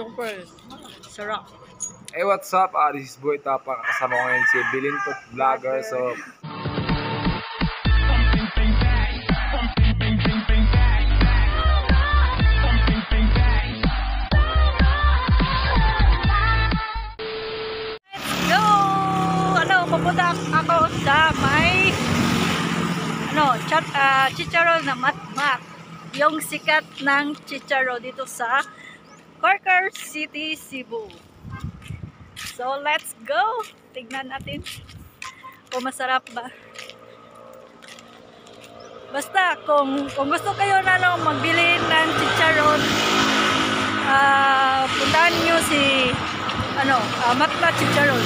Super sarap. Hey, what's up? This is Boy Tapa. Kasama ko ngayon si Bilintot Vlogger. So, Let's go! Pupunta ako sa may chicharon na matmat. Yung sikat ng chicharon dito sa Carcar City, Cebu. So, let's go! Tignan natin kung masarap ba. Basta, kung gusto kayo na magbili ng chicharon, puntahan nyo si Matmat Chicharon.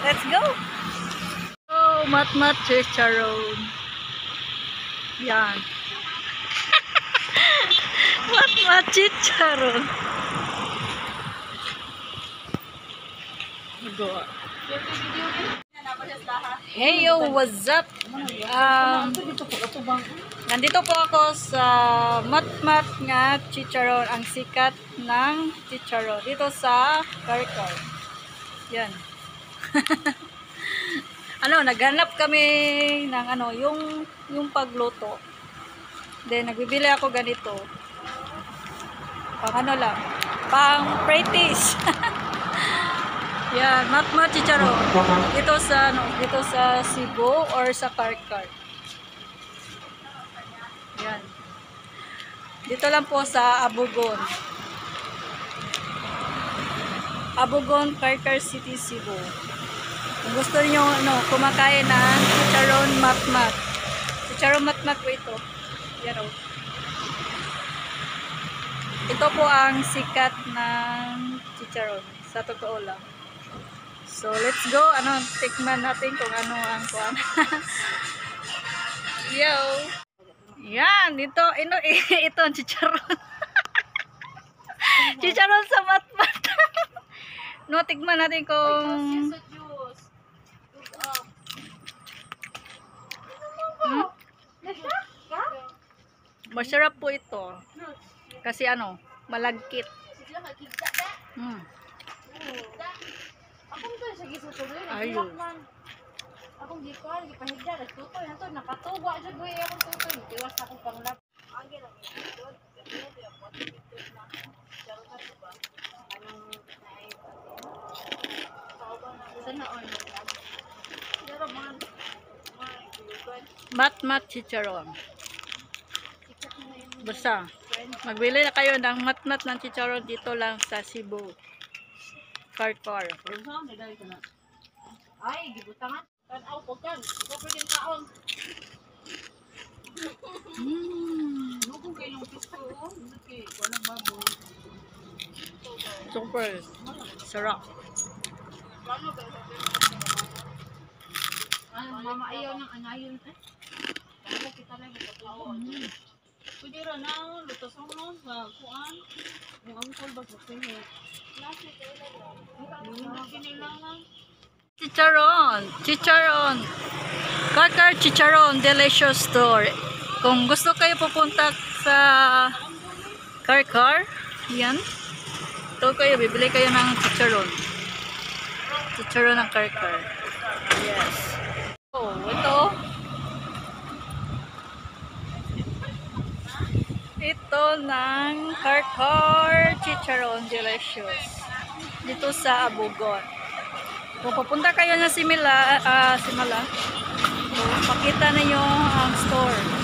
Let's go! Oh, Matmat Chicharon. Yan. Matmat Chicharon. Hey yo, what's up? Nandito po ako sa Matmat nga Chicharon, ang sikat ng chicharon dito sa Carcar. Yan. Naghanap kami ng yung pagluto. Then nagbibili ako ganito. Pang lang, pang practice. Yan, Matmat Chicharon. Dito sa Cebu or sa Carcar. Yan. Dito lang po sa Abugon. Abugon, Carcar City, Cebu. Kung gusto niyo kumakain ng chicharon matmat. Chicharon matmat po ito. Yan o. Ito po ang sikat ng chicharon. Sa totoo lang. So, let's go. Tikman natin kung ano ang kuwan. Yo! Yan, ito ang chicharon. Chicharon sa matmat. Tikman natin kung masarap po ito. Kasi malagkit. Ayun. Akong gikuan, gipahigda, nagtutoy, hanto nakatugwa jud boy akong tutoy, tiwas akong panglap. Agi lang ito. Sana on. Matmat Chicharon. Basta, magbili na kayo ng matmat ng chicharon dito lang sa Cebu. Carcar. Ay, gibutangan. Tanaw ko kan. Iko pwede kaon. Nugong kayo ng pisto. Okay, walang baboy. Super sarap. Mama ayaw ng anayon. Kaya kita lang ito. Pwede rin na lutasong sa kuan. Yung angkol ba sa pinyo? Chicharon. Carcar Chicharon Delicious Store. Kung gusto kayo pupunta sa Carcar, yan. Ito kayo, bibili kayo ng chicharon. Chicharon ng Carcar. Yes. Oh, ito ng Carcar Chicharon Delicious dito sa Abugon. Kung pupunta kayo na Simala, pakita na yung store.